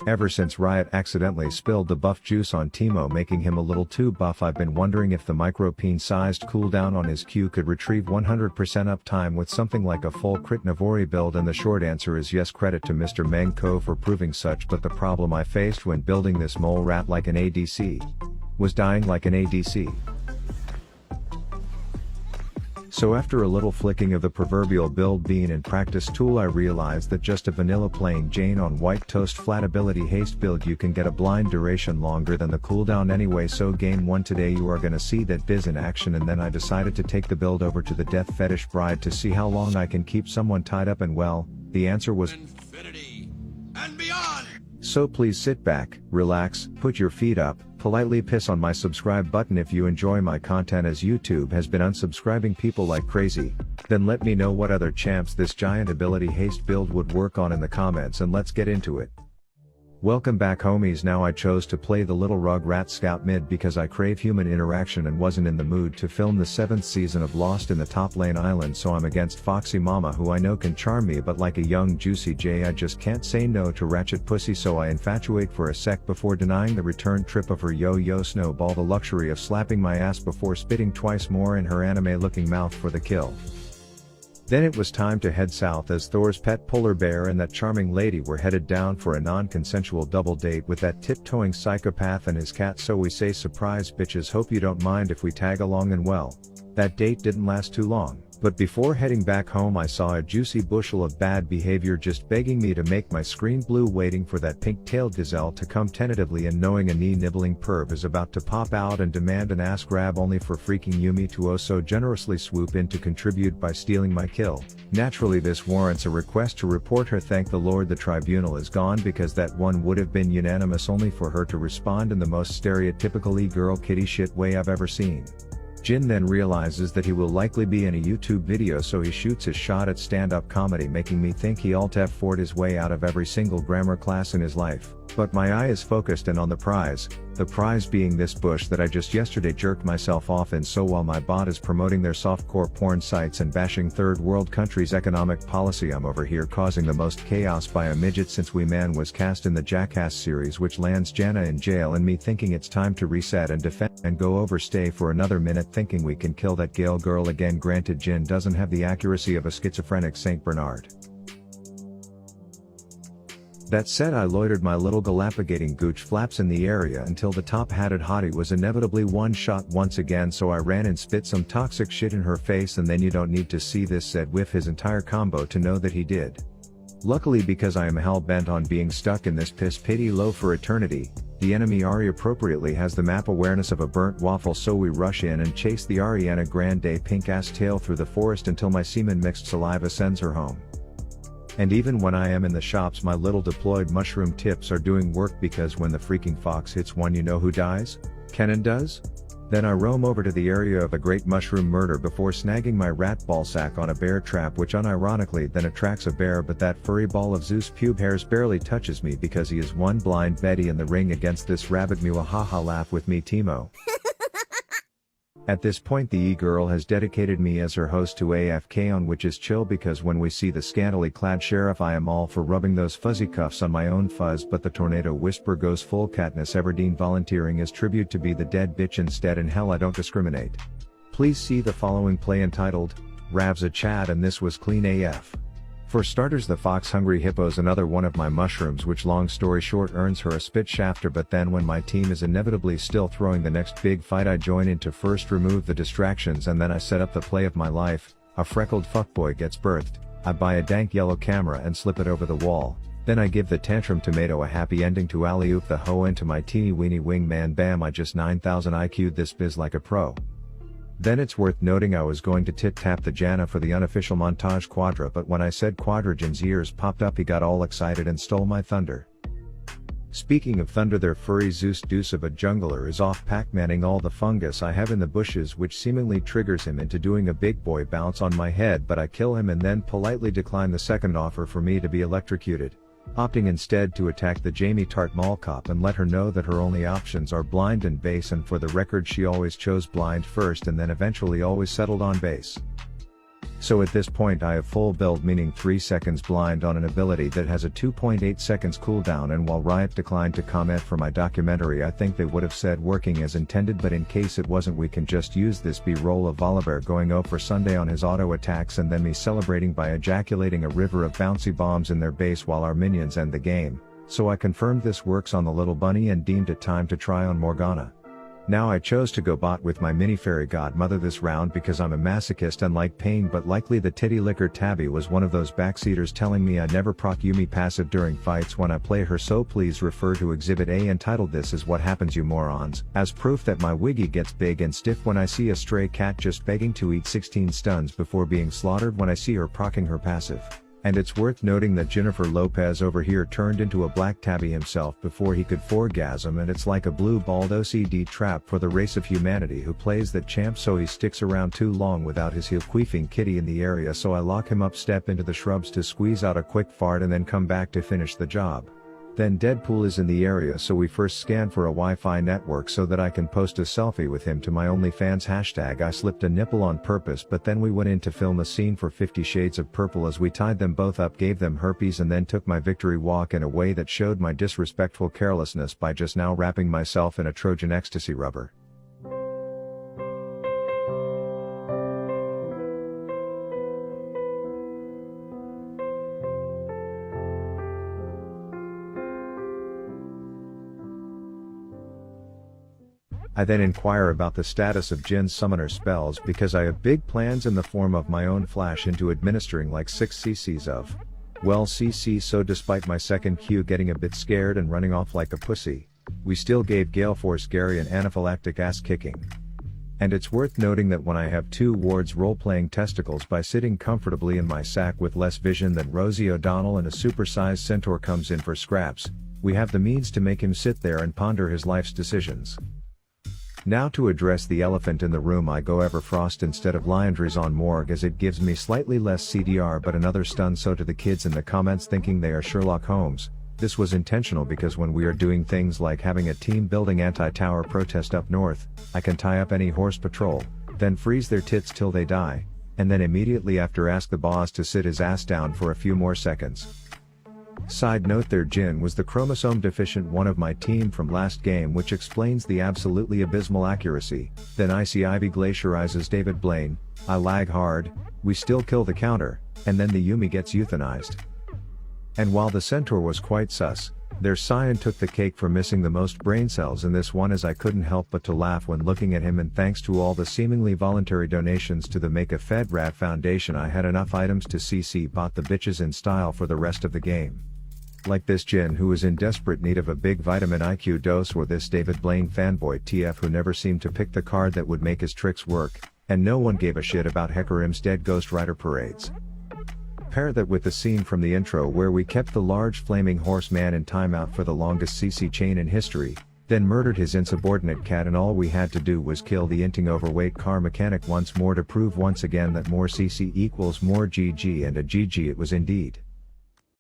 Ever since Riot accidentally spilled the buff juice on Teemo making him a little too buff, I've been wondering if the micro-peen-sized cooldown on his Q could retrieve 100% uptime with something like a full crit Navori build, and the short answer is yes. Credit to Mr. Mengko for proving such, but the problem I faced when building this mole rat like an ADC was dying like an ADC. So after a little flicking of the proverbial build bean and practice tool, I realized that just a vanilla plain Jane on white toast flat ability haste build you can get a blind duration longer than the cooldown anyway. So game 1 today you are gonna see that biz in action, and then I decided to take the build over to the Death Fetish Bride to see how long I can keep someone tied up, and well, the answer was infinity and beyond. So please sit back, relax, put your feet up, politely piss on my subscribe button if you enjoy my content, as YouTube has been unsubscribing people like crazy. Then let me know what other champs this giant ability haste build would work on in the comments, and let's get into it. Welcome back homies. Now I chose to play the little Rugrat Scout mid because I crave human interaction and wasn't in the mood to film the 7th season of Lost in the top lane island, so I'm against Foxy Mama, who I know can charm me, but like a young Juicy J I just can't say no to Ratchet Pussy, so I infatuate for a sec before denying the return trip of her yo-yo Snowball the luxury of slapping my ass before spitting twice more in her anime looking mouth for the kill. Then it was time to head south as Thor's pet polar bear and that charming lady were headed down for a non-consensual double date with that tiptoeing psychopath and his cat, so we say surprise bitches, hope you don't mind if we tag along, and well, that date didn't last too long. But before heading back home I saw a juicy bushel of bad behavior just begging me to make my screen blue, waiting for that pink-tailed gazelle to come tentatively, and knowing a knee-nibbling perv is about to pop out and demand an ass grab, only for freaking Yumi to oh so generously swoop in to contribute by stealing my kill. Naturally this warrants a request to report her. Thank the Lord the tribunal is gone, because that one would have been unanimous, only for her to respond in the most stereotypical e-girl kitty shit way I've ever seen. Jin then realizes that he will likely be in a YouTube video, so he shoots his shot at stand-up comedy, making me think he alt F4'd his way out of every single grammar class in his life. But my eye is focused and on the prize being this bush that I just yesterday jerked myself off in. So while my bot is promoting their softcore porn sites and bashing third world countries' economic policy, I'm over here causing the most chaos by a midget since Wee Man was cast in the Jackass series, which lands Jana in jail and me thinking it's time to reset and defend and go overstay for another minute, thinking we can kill that Gale girl again. Granted, Jin doesn't have the accuracy of a schizophrenic Saint Bernard. That said, I loitered my little Galapagoting gooch flaps in the area until the top-hatted hottie was inevitably one-shot once again, so I ran and spit some toxic shit in her face, and then you don't need to see this said with his entire combo to know that he did. Luckily, because I am hell-bent on being stuck in this piss-pity low for eternity, the enemy Ahri appropriately has the map awareness of a burnt waffle, so we rush in and chase the Ariana Grande pink-ass tail through the forest until my semen-mixed saliva sends her home. And even when I am in the shops, my little deployed mushroom tips are doing work, because when the freaking fox hits one, you know who dies? Kennen does? Then I roam over to the area of a great mushroom murder before snagging my rat ballsack on a bear trap, which unironically then attracts a bear, but that furry ball of Zeus pube hairs barely touches me because he is one blind Betty in the ring against this rabbit. Muahaha, laugh with me Teemo. At this point the e-girl has dedicated me as her host to AFK on, which is chill, because when we see the scantily clad sheriff I am all for rubbing those fuzzy cuffs on my own fuzz, but the tornado whisper goes full Katniss Everdeen, volunteering as tribute to be the dead bitch instead. In hell I don't discriminate. Please see the following play entitled Rav's a Chad, and this was clean AF. For starters, the fox hungry hippo's another one of my mushrooms, which long story short earns her a spit shafter, but then when my team is inevitably still throwing the next big fight, I join in to first remove the distractions, and then I set up the play of my life. A freckled fuckboy gets birthed, I buy a dank yellow camera and slip it over the wall, then I give the tantrum tomato a happy ending to alley-oop the hoe into my teeny weeny wingman. Bam, I just 9000 IQ'd this biz like a pro. Then it's worth noting I was going to tit-tap the Jana for the unofficial montage quadra, but when I said quadra, Jin's ears popped up, he got all excited and stole my thunder. Speaking of thunder, their furry Zeus deuce of a jungler is off Pac-Manning all the fungus I have in the bushes, which seemingly triggers him into doing a big boy bounce on my head, but I kill him and then politely decline the second offer for me to be electrocuted, opting instead to attack the Jamie Tart mall cop and let her know that her only options are blind and base, and for the record she always chose blind first and then eventually always settled on base. So at this point I have full build, meaning 3 seconds blind on an ability that has a 2.8 seconds cooldown, and while Riot declined to comment for my documentary, I think they would have said working as intended, but in case it wasn't, we can just use this B-roll of Volibear going 0 for Sunday on his auto attacks and then me celebrating by ejaculating a river of bouncy bombs in their base while our minions end the game. So I confirmed this works on the little bunny and deemed it time to try on Morgana. Now I chose to go bot with my mini fairy godmother this round because I'm a masochist and like pain, but likely the titty licker Tabby was one of those backseaters telling me I never proc Yuumi passive during fights when I play her, so please refer to Exhibit A entitled "This is what happens you morons" as proof that my wiggy gets big and stiff when I see a stray cat just begging to eat 16 stuns before being slaughtered when I see her procking her passive. And it's worth noting that Jennifer Lopez over here turned into a black Tabby himself before he could foregasm, and it's like a blue balled OCD trap for the race of humanity who plays that champ, so he sticks around too long without his heel queefing kitty in the area, so I lock him up, step into the shrubs to squeeze out a quick fart and then come back to finish the job. Then Deadpool is in the area, so we first scan for a Wi-Fi network so that I can post a selfie with him to my OnlyFans hashtag. I slipped a nipple on purpose, but then we went in to film a scene for 50 Shades of Purple as we tied them both up, gave them herpes, and then took my victory walk in a way that showed my disrespectful carelessness by just now wrapping myself in a Trojan ecstasy rubber. I then inquire about the status of Jin's summoner spells because I have big plans in the form of my own flash into administering like 6 cc's of, well, CC, so despite my second Q getting a bit scared and running off like a pussy, we still gave Gale Force Gary an anaphylactic ass kicking. And it's worth noting that when I have 2 wards role-playing testicles by sitting comfortably in my sack with less vision than Rosie O'Donnell and a supersized centaur comes in for scraps, we have the means to make him sit there and ponder his life's decisions. Now to address the elephant in the room, I go Everfrost instead of Liandry's on Morg as it gives me slightly less CDR but another stun, so to the kids in the comments thinking they are Sherlock Holmes, this was intentional because when we are doing things like having a team building anti-tower protest up north, I can tie up any horse patrol, then freeze their tits till they die, and then immediately after ask the boss to sit his ass down for a few more seconds. Side note there, Jin was the chromosome deficient one of my team from last game, which explains the absolutely abysmal accuracy. Then Icy Ivy glaciarizes David Blaine, I lag hard, we still kill the counter, and then the Yuumi gets euthanized. And while the centaur was quite sus, their Cyan took the cake for missing the most brain cells in this one, as I couldn't help but to laugh when looking at him, and thanks to all the seemingly voluntary donations to the Make a FedRAD Foundation I had enough items to CC bot the bitches in style for the rest of the game. Like this Jin who is in desperate need of a big vitamin IQ dose, or this David Blaine fanboy TF who never seemed to pick the card that would make his tricks work, and no one gave a shit about Hecarim's dead Ghost Rider parades. Pair that with the scene from the intro where we kept the large flaming horseman in timeout for the longest CC chain in history, then murdered his insubordinate cat, and all we had to do was kill the inting overweight car mechanic once more to prove once again that more CC equals more GG, and a GG it was indeed.